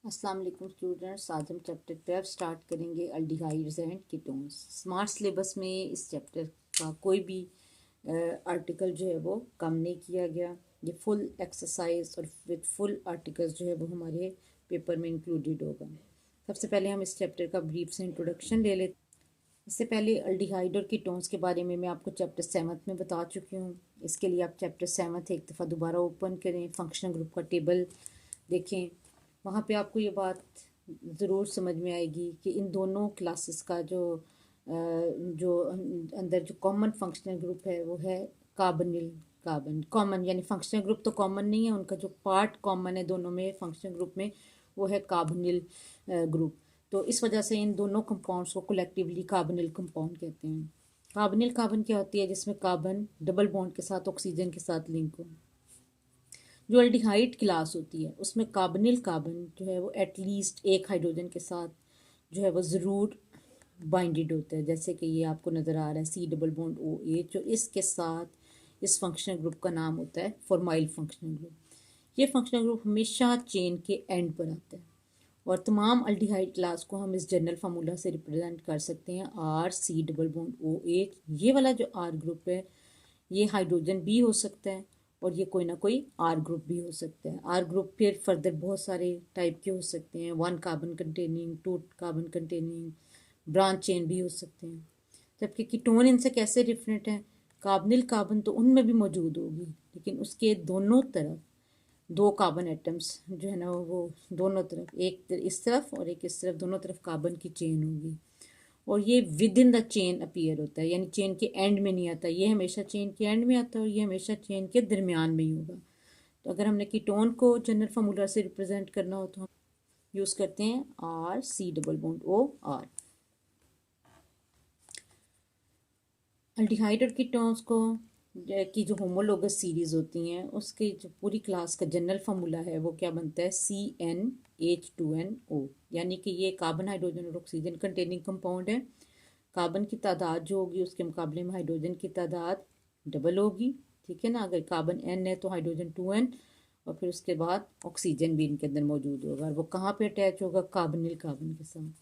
अस्सलाम वालेकुम स्टूडेंट्स। आज हम चैप्टर 12 स्टार्ट करेंगे aldehydes and ketones. Smart syllabus में इस चैप्टर का कोई भी आर्टिकल जो है वो कम नहीं किया गया। ये फुल एक्सरसाइज और विद फुल आर्टिकल्स जो है वो हमारे पेपर में इंक्लूडेड होगा। सबसे पहले हम इस चैप्टर का ब्रीफ से इंट्रोडक्शन ले लेते। इससे पहले अल्डिहाइड और कीटोन्स के बारे में मैं आपको चैप्टर 7 में बता चुकी हूँ। इसके लिए आप चैप्टर 7 एक दफ़ा दोबारा ओपन करें, फंक्शनल ग्रुप का टेबल देखें। वहाँ पे आपको ये बात ज़रूर समझ में आएगी कि इन दोनों क्लासेस का जो अंदर जो कॉमन फंक्शनल ग्रुप है वो है कार्बनिल कार्बन। कॉमन यानी फंक्शनल ग्रुप तो कॉमन नहीं है, उनका जो पार्ट कॉमन है दोनों में फंक्शनल ग्रुप में वो है कार्बनिल ग्रुप। तो इस वजह से इन दोनों कंपाउंड्स को कलेक्टिवली कार्बनिल कंपाउंड कहते हैं। कार्बनिल कार्बन क्या होती है? जिसमें कार्बन डबल बॉन्ड के साथ ऑक्सीजन के साथ लिंक हो। जो अल्डिहाइड क्लास होती है उसमें कार्बनिल कार्बन जो है वो एटलीस्ट एक हाइड्रोजन के साथ जो है वो ज़रूर बाइंडेड होता है। जैसे कि ये आपको नज़र आ रहा है C डबल बॉन्ड OH, जो इसके साथ इस फंक्शनल ग्रुप का नाम होता है फॉर्माइल फंक्शनल ग्रुप। ये फंक्शनल ग्रुप हमेशा चेन के एंड पर आता है और तमाम अल्डिहाइड क्लास को हम इस जनरल फार्मूला से रिप्रेजेंट कर सकते हैं R C double bond OH। ये वाला जो R ग्रुप है ये हाइड्रोजन भी हो सकता है और ये कोई ना कोई आर ग्रुप भी हो सकता है। आर ग्रुप फिर फर्दर बहुत सारे टाइप के हो सकते हैं, 1 carbon containing, 2 carbon containing, branch chain भी हो सकते हैं। जबकि कीटोन इनसे कैसे डिफरेंट है? कार्बनिल कार्बन तो उनमें भी मौजूद होगी लेकिन उसके दोनों तरफ 2 कार्बन एटम्स जो है ना वो दोनों तरफ, एक इस तरफ और एक इस तरफ, दोनों तरफ कार्बन की चेन होगी और ये with in the chain appear होता है, यानी चेन के एंड में नहीं आता। ये हमेशा चेन के एंड में आता है और ये हमेशा चेन के दरमियान में ही होगा। तो अगर हमने कीटोन को जनरल फार्मूला से रिप्रेजेंट करना हो तो हम यूज़ करते हैं R C double bond OR। Aldehyde और कीटोन्स को की जो होमोलोगस सीरीज होती हैं उसकी जो पूरी क्लास का जनरल फार्मूला है वो क्या बनता है? CnH2nO। यानी कि ये कार्बन हाइड्रोजन और ऑक्सीजन कंटेनिंग कंपाउंड है। कार्बन की तादाद जो होगी उसके मुकाबले में हाइड्रोजन की तादाद डबल होगी। ठीक है ना? अगर कार्बन N है तो हाइड्रोजन 2N और फिर उसके बाद ऑक्सीजन भी इनके अंदर मौजूद होगा और वो कहाँ पे अटैच होगा? कार्बनिल कार्बन के साथ।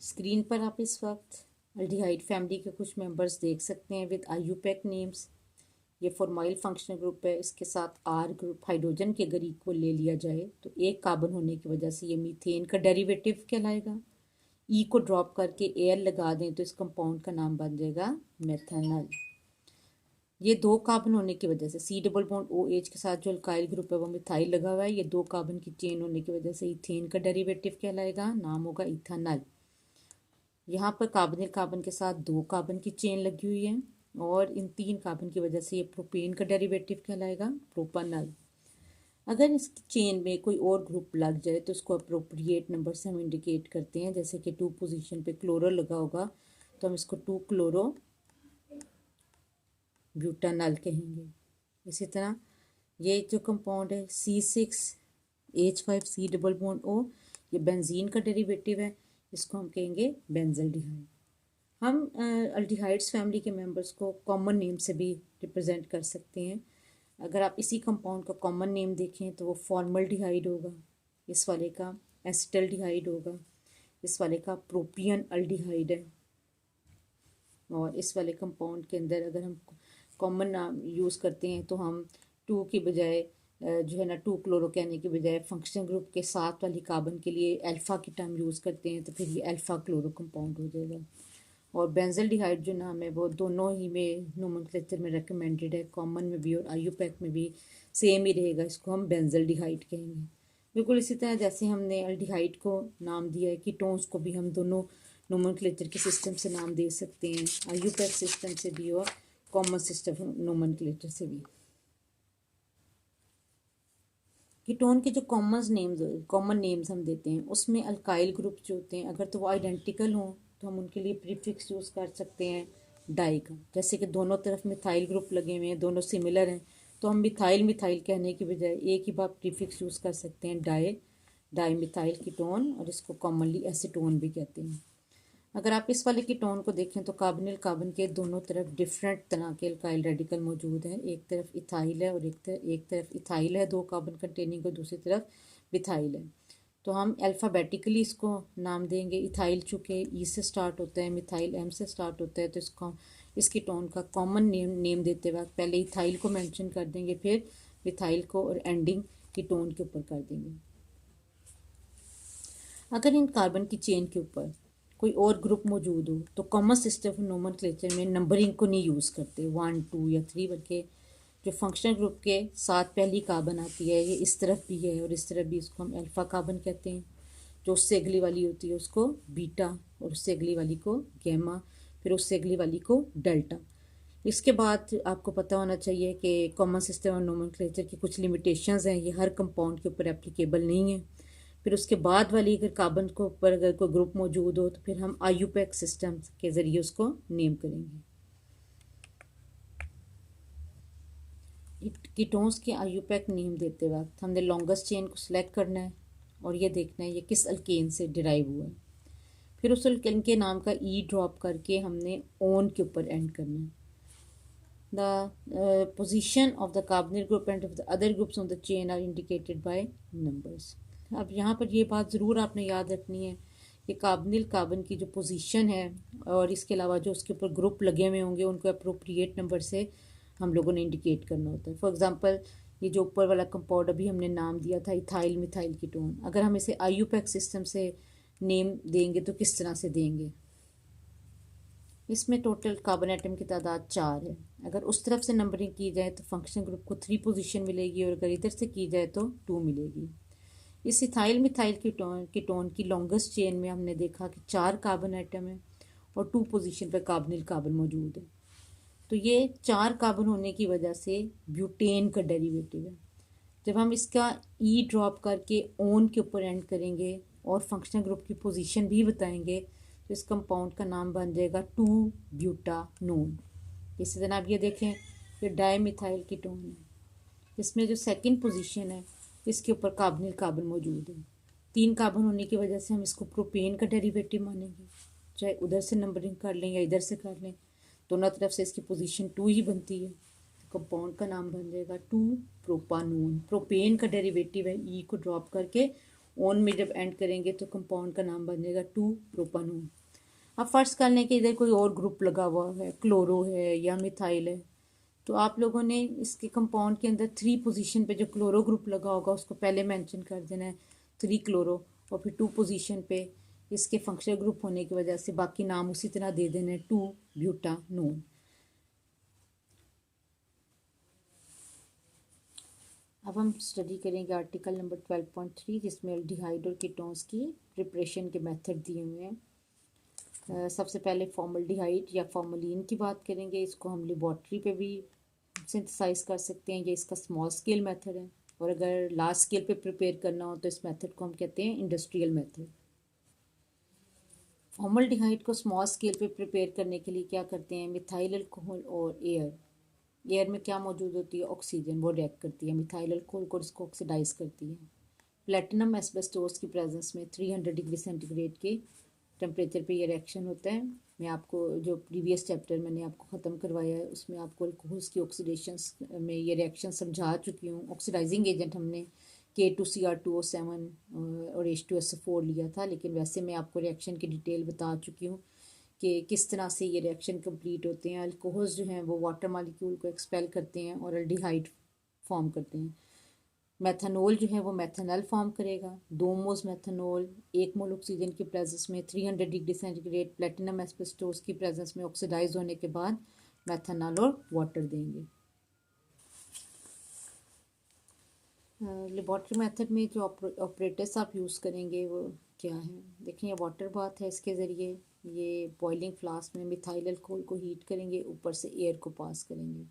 स्क्रीन पर आप इस वक्त अल्डिहाइड फैमिली के कुछ मेंबर्स देख सकते हैं विद IUPAC नेम्स। ये फॉर्माइल फंक्शनल ग्रुप है, इसके साथ R ग्रुप हाइड्रोजन के अगर इक्वल ले लिया जाए तो एक कार्बन होने की वजह से ये मीथेन का डेरिवेटिव कहलाएगा। ई को ड्रॉप करके एयर लगा दें तो इस कंपाउंड का नाम बन जाएगा मेथनॉल। ये 2 कार्बन होने की वजह से C डबल बॉन्ड OH के साथ जो अल्काइल ग्रुप है वो मिथाइल लगा हुआ है, ये 2 कार्बन की चेन होने की वजह से इथेन का डेरिवेटिव कहलाएगा, नाम होगा इथानॉल। यहाँ पर कार्बनिल कार्बन के साथ 2 कार्बन की चेन लगी हुई है और इन 3 कार्बन की वजह से ये प्रोपेन का डेरिवेटिव कहलाएगा प्रोपानॉल। अगर इस चेन में कोई और ग्रुप लग जाए तो उसको अप्रोप्रिएट नंबर से हम इंडिकेट करते हैं। जैसे कि 2 पोजीशन पे क्लोरो लगा होगा तो हम इसको 2 क्लोरो ब्यूटानॉल कहेंगे। इसी तरह ये जो कंपाउंड है C6H5C डबल बॉन्ड O, ये बेंजीन का डेरिवेटिव है, इसको हम कहेंगे बेंजल्डिहाइड। हम अल्डिहाइड्स फैमिली के मेंबर्स को कॉमन नेम से भी रिप्रेजेंट कर सकते हैं। अगर आप इसी कंपाउंड का कॉमन नेम देखें तो वो फॉर्मल्डिहाइड होगा, इस वाले का एसिटल्डिहाइड होगा, इस वाले का प्रोपियन अल्डिहाइड है और इस वाले कंपाउंड के अंदर अगर हम कॉमन नाम यूज़ करते हैं तो हम 2 की बजाय जो है ना 2 क्लोरो कहने के बजाय फंक्शनल ग्रुप के साथ वाली कार्बन के लिए अल्फ़ा की टर्म यूज़ करते हैं तो फिर ये अल्फ़ा क्लोरो कंपाउंड हो जाएगा। और बेंजल्डिहाइड जो नाम है वो दोनों ही में नोमेनक्लेचर में रिकमेंडेड है, कॉमन में भी और IUPAC में भी सेम ही रहेगा, इसको हम बेंजल्डिहाइड कहेंगे। बिल्कुल इसी तरह जैसे हमने अल्डिहाइड को नाम दिया है, कीटोन्स को भी हम दोनों नोमेनक्लेचर के सिस्टम से नाम दे सकते हैं, IUPAC सिस्टम से भी और कॉमन सिस्टम नोमेनक्लेचर से भी। कीटोन के जो कॉमन नेम्स हम देते हैं उसमें अल्काइल ग्रुप जो होते हैं अगर तो वो आइडेंटिकल हों तो हम उनके लिए प्रीफिक्स यूज़ कर सकते हैं डाई का। जैसे कि दोनों तरफ मिथाइल ग्रुप लगे हुए हैं, दोनों सिमिलर हैं, तो हम मिथाइल मिथाइल कहने की बजाय एक ही बार प्रीफिक्स यूज़ कर सकते हैं डाई, डाई मिथाइल कीटोन, और इसको कॉमनली एसीटोन भी कहते हैं। अगर आप इस वाले कीटोन को देखें तो कार्बोनिल कार्बन के दोनों तरफ डिफरेंट तरह के अल्काइल रेडिकल मौजूद हैं। एक तरफ इथाइल है और एक तरफ इथाइल है 2 कार्बन कंटेनिंग, और दूसरी तरफ मिथाइल है। तो हम अल्फ़ाबेटिकली इसको नाम देंगे। इथाइल चूँकि ई से स्टार्ट होता है, मिथाइल एम से स्टार्ट होता है, तो इसको इस कीटोन का कॉमन नेम देते वक्त पहले इथाइल को मेंशन कर देंगे, फिर मिथाइल को, और एंडिंग कीटोन के ऊपर कर देंगे। अगर इन कार्बन की चेन के ऊपर कोई और ग्रुप मौजूद हो तो कॉमन सिस्टम ऑफ नोमेनक्लेचर में नंबरिंग को नहीं यूज़ करते 1 2 या 3, बल्कि जो फंक्शनल ग्रुप के साथ पहली कार्बन आती है ये इस तरफ भी है और इस तरफ भी, इसको हम अल्फ़ा कार्बन कहते हैं। जो उससे अगली वाली होती है उसको बीटा, और उससे अगली वाली को गैमा, फिर उससे अगली वाली को डेल्टा। इसके बाद आपको पता होना चाहिए कि कॉमन सिस्टम ऑफ नोमेनक्लेचर की कुछ लिमिटेशंस हैं, ये हर कंपाउंड के ऊपर एप्लीकेबल नहीं है। फिर उसके बाद वाली अगर कार्बन को ऊपर अगर कोई ग्रुप मौजूद हो तो फिर हम आईयूपैक सिस्टम के ज़रिए उसको नेम करेंगे। कीटोन्स के आईयूपैक नेम देते वक्त हमने लॉन्गेस्ट चेन को सिलेक्ट करना है और ये देखना है ये किस अल्केन से डिराइव हुआ है। फिर उस अल्केन के नाम का ई ड्रॉप करके हमने ओन के ऊपर एंड करना है। The position of the carbonyl group and of the other groups on the chain are indicated by numbers. अब यहाँ पर ये बात ज़रूर आपने याद रखनी है कि कार्बोनिल कार्बन की जो पोजीशन है और इसके अलावा जो उसके ऊपर ग्रुप लगे हुए होंगे उनको अप्रोप्रिएट नंबर से हम लोगों ने इंडिकेट करना होता है। फॉर एग्जांपल ये जो ऊपर वाला कंपाउंड अभी हमने नाम दिया था इथाइल मिथाइल कीटोन, अगर हम इसे आईयूपैक सिस्टम से नेम देंगे तो किस तरह से देंगे। इसमें टोटल कार्बन एटम की तादाद 4 है। अगर उस तरफ से नंबरिंग की जाए तो फंक्शनल ग्रुप को 3 पोजीशन मिलेगी, और अगर इधर से की जाए तो 2 मिलेगी। इस इथाइल मिथाइल कीटोन की लॉन्गेस्ट चेन में हमने देखा कि 4 कार्बन एटम है और 2 पोजीशन पर कार्बोनिल कार्बन मौजूद है। तो ये 4 कार्बन होने की वजह से ब्यूटेन का डेरिवेटिव है। जब हम इसका ई ड्रॉप करके ओन के ऊपर एंड करेंगे और फंक्शनल ग्रुप की पोजीशन भी बताएंगे तो इस कंपाउंड का नाम बन जाएगा 2 ब्यूटानोन। इसी तरह आप ये देखें कि डाई मिथाइल कीटोन है, इसमें जो सेकंड पोजीशन है इसके ऊपर कार्बोनिल कार्बन मौजूद है। 3 कार्बन होने की वजह से हम इसको प्रोपेन का डेरिवेटिव मानेंगे, चाहे उधर से नंबरिंग कर लें या इधर से कर लें, दोनों तरफ से इसकी पोजीशन 2 ही बनती है। तो कंपाउंड का नाम बन जाएगा 2 प्रोपानोन। प्रोपेन का डेरिवेटिव है, ई को ड्रॉप करके ओन में जब एंड करेंगे तो कंपाउंड का नाम बन जाएगा 2 प्रोपानोन। अब फर्ज कर लें कि इधर कोई और ग्रुप लगा हुआ है, क्लोरो है या मिथाइल है, तो आप लोगों ने इसके कंपाउंड के अंदर 3 पोजीशन पे जो क्लोरो ग्रुप लगा होगा उसको पहले मेंशन कर देना है 3 क्लोरो, और फिर 2 पोजीशन पे इसके फंक्शनल ग्रुप होने की वजह से बाकी नाम उसी तरह दे देना है 2 ब्यूटानोन। अब हम स्टडी करेंगे आर्टिकल नंबर 12.3 जिसमें एल्डिहाइड और कीटोन्स की प्रिपरेशन के मेथड दिए हुए हैं। सबसे पहले फॉर्मल्डिहाइड या फॉर्मलिन की बात करेंगे। इसको हम लेबॉर्ट्री पे भी सिंथेसाइज कर सकते हैं, ये इसका स्मॉल स्केल मेथड है, और अगर लार्ज स्केल पे प्रिपेयर करना हो तो इस मेथड को हम कहते हैं इंडस्ट्रियल मेथड। फॉर्मल्डिहाइड को स्मॉल स्केल पे प्रिपेयर करने के लिए क्या करते हैं, मिथाइल अल्कोहल और एयर में क्या मौजूद होती है, ऑक्सीजन, वो रिएक्ट करती है मिथाइल अल्कोहल को, इसको ऑक्सीडाइज करती है। प्लेटिनम एस्बेस्टोस की प्रेजेंस में 300 डिग्री सेंटीग्रेड के टेम्परेचर पे ये रिएक्शन होता है। मैं आपको जो प्रीवियस चैप्टर मैंने आपको ख़त्म करवाया है उसमें आपको अल्कोहल्स की ऑक्सीडेशन में ये रिएक्शन समझा चुकी हूँ। ऑक्सीडाइजिंग एजेंट हमने K2Cr2O7 और H2SO4 लिया था, लेकिन वैसे मैं आपको रिएक्शन की डिटेल बता चुकी हूँ कि किस तरह से ये रिएक्शन कंप्लीट होते हैं। अल्कोहल्स जो हैं वो वाटर मॉलिक्यूल को एक्सपेल करते हैं और एल्डिहाइड फॉर्म करते हैं। मेथनॉल जो है वो मेथनॉल फॉर्म करेगा। 2 मोल्स मेथनॉल 1 मोल ऑक्सीजन की प्रेजेंस में 300 डिग्री सेंटीग्रेड प्लेटिनम एस्बेस्टोस की प्रेजेंस में ऑक्सीडाइज होने के बाद मेथनॉल और वाटर देंगे। लेबॉर्ट्री मेथड में जो ऑपरेटर्स आप यूज़ करेंगे वो क्या है, देखिए ये वाटर बाथ है, इसके ज़रिए ये बॉइलिंग फ्लास्क में मिथाइल अल्कोहल को हीट करेंगे, ऊपर से एयर को पास करेंगे।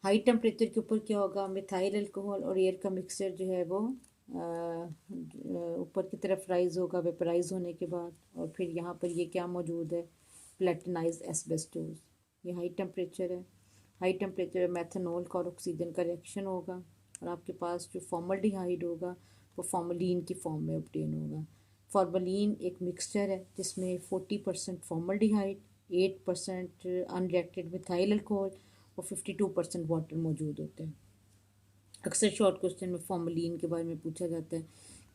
हाई टेम्परेचर के ऊपर क्या होगा, मिथाइल अल्कोहल और एयर का मिक्सचर जो है वो ऊपर की तरफ राइज होगा वेपराइज होने के बाद, और फिर यहाँ पर ये क्या मौजूद है, प्लेटिनाइज एस्बेस्टोस। ये हाई टेम्परेचर है। हाई टेम्परेचर मेथनॉल का और ऑक्सीजन का रिएक्शन होगा और आपके पास जो फॉर्मल्डिहाइड होगा वो फॉर्मलिन की फॉर्म में ऑब्टेन होगा। फॉर्मलिन एक मिक्सचर है जिसमें 40% फॉर्मल्डिहाइड, 8% अनरिएक्टेड मिथाइल अल्कोहल और 52% वाटर मौजूद होते हैं। अक्सर शॉर्ट क्वेश्चन में फॉर्मलिन के बारे में पूछा जाता है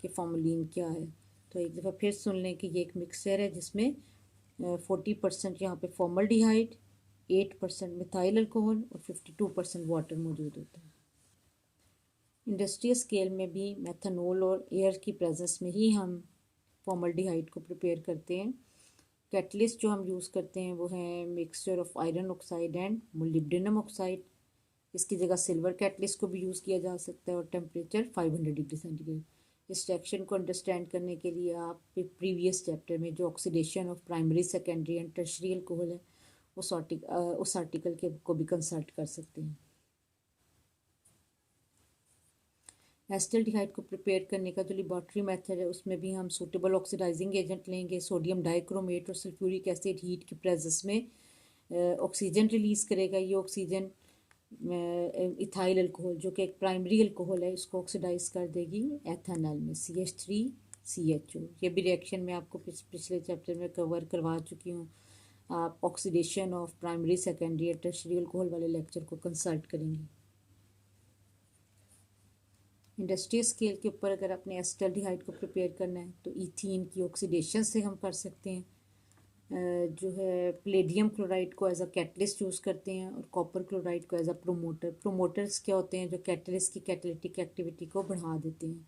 कि फॉर्मलिन क्या है। तो एक दफ़ा फिर सुन लें कि ये एक मिक्सचर है जिसमें 40% यहाँ पे फॉर्मल्डिहाइड, 8% मिथाइल अल्कोहल और 52% वाटर मौजूद होता है। इंडस्ट्रियल स्केल में भी मेथनॉल और एयर की प्रेजेंस में ही हम फॉर्मल्डिहाइड को प्रिपेयर करते हैं। कैटलिस्ट जो हम यूज़ करते हैं वो है mixture of iron oxide and molybdenum oxide. इसकी जगह सिल्वर कैटलिस्ट को भी यूज़ किया जा सकता है और टेम्परेचर 500 डिग्री सेंटीग्रेड। इस रिएक्शन को अंडरस्टैंड करने के लिए आप प्रीवियस चैप्टर में जो oxidation of primary secondary and tertiary alcohol है उस आर्टिकल के को भी कंसल्ट कर सकते हैं। एसिटाल्डिहाइड को प्रिपेयर करने का जो लेबॉरेटरी मेथड है उसमें भी हम सूटेबल ऑक्सीडाइजिंग एजेंट लेंगे। सोडियम डाइक्रोमेट और सल्फ्यूरिक एसिड हीट की प्रेजेंस में ऑक्सीजन रिलीज़ करेगा। ये ऑक्सीजन इथाइल अल्कोहल जो कि एक प्राइमरी अल्कोहल है इसको ऑक्सीडाइज कर देगी एथेनॉल में CH3CHO। ये भी रिएक्शन में आपको पिछले चैप्टर में कवर करवा चुकी हूँ। आप ऑक्सीडेशन ऑफ प्राइमरी सेकेंडरी और टर्शियरी अल्कोहल वाले लेक्चर को कंसल्ट करेंगे। इंडस्ट्रियल स्केल के ऊपर अगर अपने एसिटाल्डिहाइड को प्रिपेयर करना है तो ईथीन की ऑक्सीडेशन से हम कर सकते हैं। जो है प्लेडियम क्लोराइड को एज अ कैटलिस्ट यूज़ करते हैं और कॉपर क्लोराइड को एज अ प्रोमोटर। प्रोमोटर्स क्या होते हैं? जो कैटलिस्ट की कैटेलिटिक एक्टिविटी को बढ़ा देते हैं।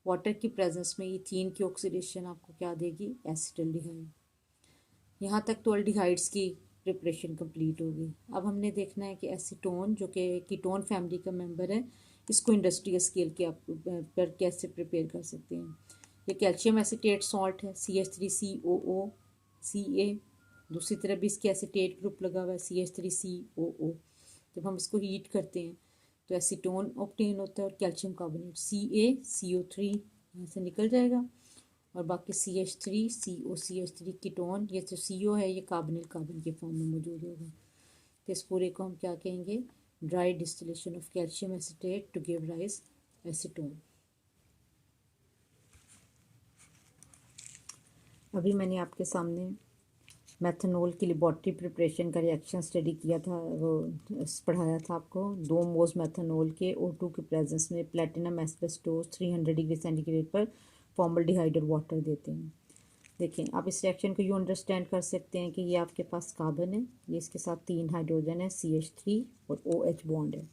वाटर की प्रेजेंस में ईथीन की ऑक्सीडेशन आपको क्या देगी? एसिटाल्डिहाइड। यहाँ तक तो अल्डिहाइड्स की प्रिपरेशन कंप्लीट होगी। अब हमने देखना है कि एसीटोन जो कि कीटोन फैमिली का मेंबर है इसको इंडस्ट्रियल स्केल के आप पर कैसे प्रिपेयर कर सकते हैं। ये कैल्शियम एसीटेट सॉल्ट है CH3COO दूसरी तरफ भी इसके एसीटेट ग्रुप लगा हुआ है CH3COO। जब हम इसको हीट करते हैं तो एसीटोन ऑब्टेन होता है और कैल्शियम कार्बोनेट CaCO3 यहाँ से निकल जाएगा और बाकी CH3COCH3 कीटोन ये जो CO है ये कार्बोनिल कार्बन के फॉर्म में मौजूद होगा। तो इस पूरे को हम क्या कहेंगे? Dry distillation of calcium acetate to give rise acetone. अभी मैंने आपके सामने मेथनॉल की लेबॉरेटरी प्रिपरेशन का रिएक्शन स्टडी किया था, वो पढ़ाया था आपको। 2 मोल्स मेथनॉल के O2 के प्रेजेंस में प्लेटिनम एस्बेस्टोस 300 डिग्री सेंटीग्रेड पर फॉर्मल्डिहाइड और वाटर देते हैं। देखें आप इस रिएक्शन को यूँ अंडरस्टैंड कर सकते हैं कि ये आपके पास कार्बन है, ये इसके साथ 3 हाइड्रोजन है CH3 और OH बॉन्ड है।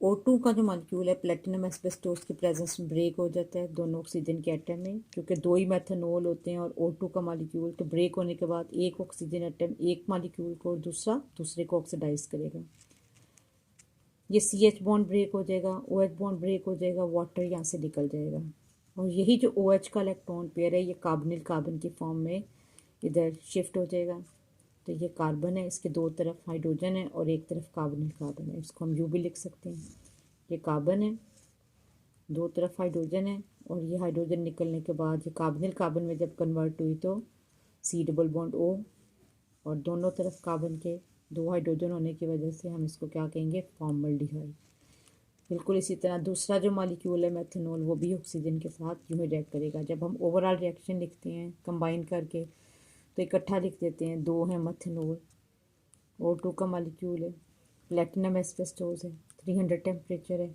O2 का जो मॉलिक्यूल है प्लेटिनम एस्बेस्टोस की प्रेजेंस में ब्रेक हो जाता है दोनों ऑक्सीजन के एटम में, क्योंकि 2 ही मेथनॉल होते हैं और O2 का मॉलिक्यूल, तो ब्रेक होने के बाद एक ऑक्सीजन एटम एक मॉलिक्यूल को और दूसरे को ऑक्सीडाइज करेगा। ये CH बॉन्ड ब्रेक हो जाएगा, OH बॉन्ड ब्रेक हो जाएगा, वाटर यहाँ से निकल जाएगा और यही जो OH का इलेक्ट्रॉन पेयर है ये कार्बनिल कार्बन की फॉर्म में इधर शिफ्ट हो जाएगा। तो ये कार्बन है, इसके 2 तरफ हाइड्रोजन है और एक तरफ कार्बनिल कार्बन है। इसको हम यूँ भी लिख सकते हैं, ये कार्बन है, 2 तरफ हाइड्रोजन है और ये हाइड्रोजन निकलने के बाद ये कार्बनिल कार्बन में जब कन्वर्ट हुई तो C डबल बॉन्ड O और दोनों तरफ कार्बन के 2 हाइड्रोजन होने की वजह से हम इसको क्या कहेंगे? फॉर्मल्डिहाइड। बिल्कुल इसी तरह दूसरा जो मॉलिक्यूल है मेथनॉल वो भी ऑक्सीजन के साथ यूँ रिएक्ट करेगा। जब हम ओवरऑल रिएक्शन लिखते हैं कंबाइन करके तो इकट्ठा लिख देते हैं। 2 है मेथनॉल, O2 का मॉलिक्यूल है, प्लेटिनम एस्बेस्टोस है, 300 टेम्परेचर है,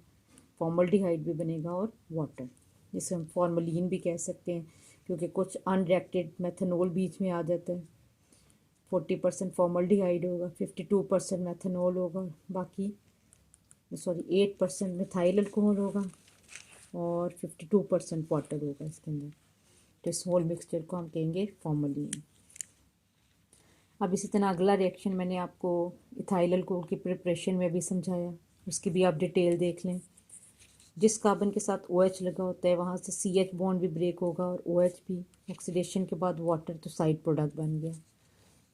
फॉर्मल्डिहाइड भी बनेगा और वाटर, जिसे हम फॉर्मलिन भी कह सकते हैं क्योंकि कुछ अनरिएक्टेड मेथनॉल बीच में आ जाता है। 40% फॉर्मल्डिहाइड होगा, 52% मेथनॉल होगा, बाकी 8% मिथाइल अल्कोहल होगा और 52% वाटर होगा इसके अंदर। तो इस होल मिक्सचर को हम कहेंगे फॉर्मलिन। अब इसी तरह अगला रिएक्शन मैंने आपको इथाइल अल्कोहल की प्रिपरेशन में भी समझाया, उसकी भी आप डिटेल देख लें। जिस कार्बन के साथ OH लगा होता है वहाँ से CH बॉन्ड भी ब्रेक होगा और OH भी, ऑक्सीडेशन के बाद वाटर तो साइड प्रोडक्ट बन गया।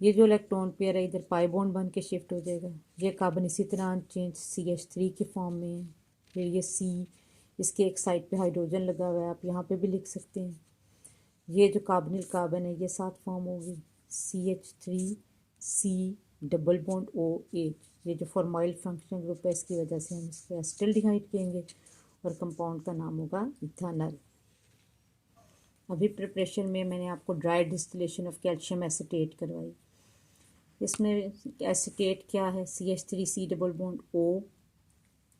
ये जो इलेक्ट्रॉन पेयर है इधर पाई बॉन्ड बन के शिफ्ट हो जाएगा। ये कार्बन इसी तरह अनचेंज CH3 की फॉर्म में है। फिर ये C, इसके एक साइड पे हाइड्रोजन लगा हुआ है, आप यहाँ पे भी लिख सकते हैं। ये जो कार्बनिल कार्बन है ये साथ फॉर्म होगी CH3C डबल बॉन्ड OH। ये जो फॉर्माइल फंक्शनल ग्रुप है इसकी वजह से हम इसको एसिटाल्डिहाइड कहेंगे और कंपाउंड का नाम होगा इथानॉल। अभी प्रिपरेशन में मैंने आपको dry distillation of calcium acetate करवाई। इसमें एसिटेट क्या है, CH3 C double bond O,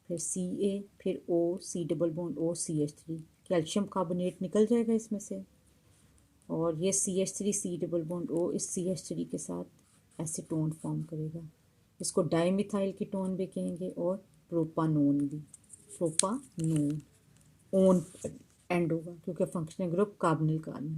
फिर Ca, फिर O C double bond O CH3, calcium carbonate निकल जाएगा इसमें से, और ये CH3 C double bond O इस CH3 के साथ एसीटोन फॉर्म करेगा। इसको डाईमिथाइल कीटोन भी कहेंगे और प्रोपानोन भी, प्रोपानोन ओन एंड होगा क्योंकि फंक्शनल ग्रुप कार्बोनिल कार्बन।